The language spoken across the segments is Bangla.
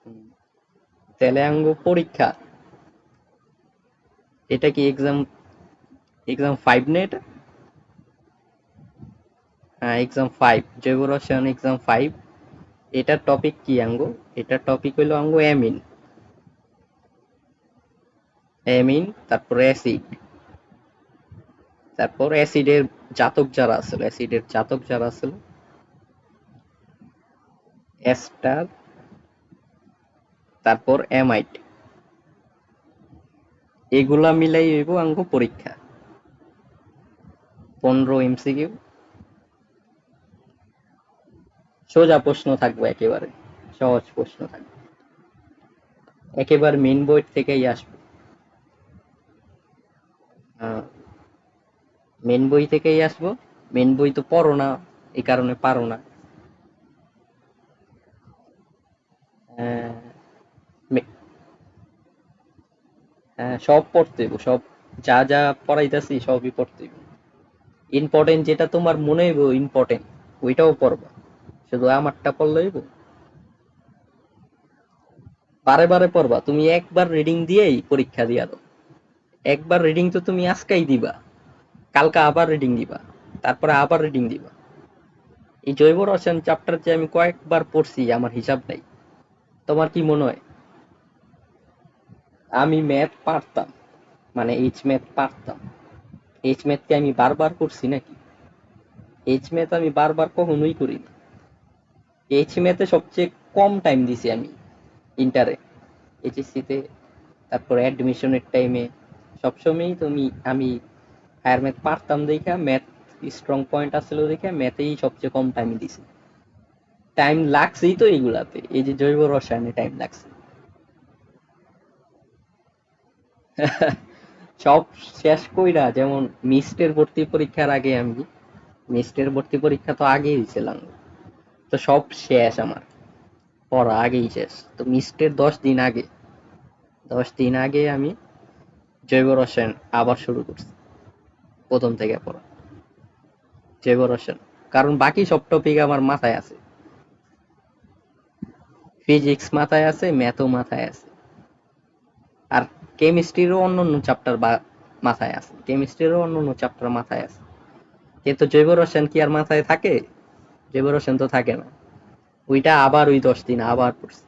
হুম, তাহলে আঙ্গু পরীক্ষা, এটা কি এক্সাম, এক্সাম 5 না এটা? হ্যাঁ এক্সাম 5, জৈব রসায়ন এক্সাম 5। এটার টপিক কি আঙ্গু? এটার টপিক হইলো আঙ্গু অ্যামিন। অ্যামিন, তারপর অ্যাসিড, তারপর অ্যাসিডের জাতক যারা আছে, অ্যাসিডের জাতক যারা আছে, অ্যাস্টার, তারপর অ্যামাইড, এগুলা মিলাই হইব আঙ্গু পরীক্ষা। 15 এমসিকিউ, সোজা প্রশ্ন থাকবে, একেবারে সহজ প্রশ্ন থাকবে, একেবারে মেন বই থেকেই আসবে। মেন বই থেকেই আসবো। মেন বই তো পড়ো না, এই কারণে পারো না। আহ, মে- সব পড়তে হইব, সব যা যা পড়াইতাছি সবই পড়তে হইব। ইম্পর্টেন্ট যেটা তোমার মনে হইব ইম্পর্টেন্ট, ওইটাও পড়বা, শুধু আমারটা পড়লে হইব? বারে বারে পড়বা, তুমি একবার রিডিং দিয়েই পরীক্ষা দিয়া দাও। একবার রিডিং তো তুমি আজকাই দিবা, কালকা আবার রিডিং দিবা, তারপরে আবার রিডিং দিবা। এই জৈব রসায়ন চ্যাপ্টার যে আমি কয়েকবার পড়ছি আমার হিসাব নাই। তোমার কি মনে হয় আমি ম্যাথ পারতাম, মানে এইচ ম্যাথ পারতাম? এইচ ম্যাথ কি আমি বারবার করছি নাকি? এইচ ম্যাথ আমি বারবার কখনোই করিনি। এইচ ম্যাথে সবচেয়ে কম টাইম দিছি আমি ইন্টারে, এইচএসসি তে, তারপর অ্যাডমিশনের টাইমে। সবসময়ই তুমি, আমি হায়ার ম্যাথ পারতাম দেখা, ম্যাথ স্ট্রং পয়েন্ট আসছিল দেখে ম্যাথেই সবচেয়ে কম টাইম দিছি। টাইম লাগছেই তো এইগুলাতে, এই যে জৈব রসায়নে টাইম লাগছে। সব শেষ কইরা, যেমন মিস্টের ভর্তি পরীক্ষার আগে আমি, মিস্টের ভর্তি পরীক্ষা তো আগেই দিছিলাম, তো সব শেষ আমার, পড়া আগেই শেষ। তো মিস্টের 10 দিন আগে, 10 দিন আগে আমি জৈব রসায়ন আবার শুরু করছি, প্রথম থেকে পড়া জৈব রসায়ন। কারণ বাকি সব টপিক আমার মাথায় আছে, ফিজিক্স মাথায় আছে, ম্যাথও মাথায় আছে, আর কেমিস্ট্রিরও অন্য অন্য চ্যাপ্টার মাথায় আছে, কেমিস্ট্রিরও অন্য অন্য চ্যাপ্টার মাথায় আছে। কিন্তু জৈব রসায়ন কি আর মাথায় থাকে? জৈব রসায়ন তো থাকে না। ওইটা আবার ওই 10 দিন আবার পড়ছি।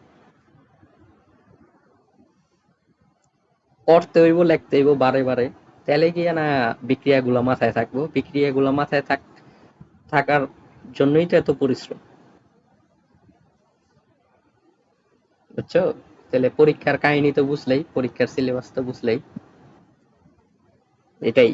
পড়তে হইব, লিখতে হইব বারে বারে, তাহলে কি না বিক্রিয়াগুলো মাথায় থাকবো, বিক্রিয়াগুলো মাথায় থাকার জন্যই তো এত পরিশ্রম, বুঝছো? তাহলে পরীক্ষার কাহিনী তো বুঝলেই, পরীক্ষার সিলেবাস তো বুঝলেই, এটাই।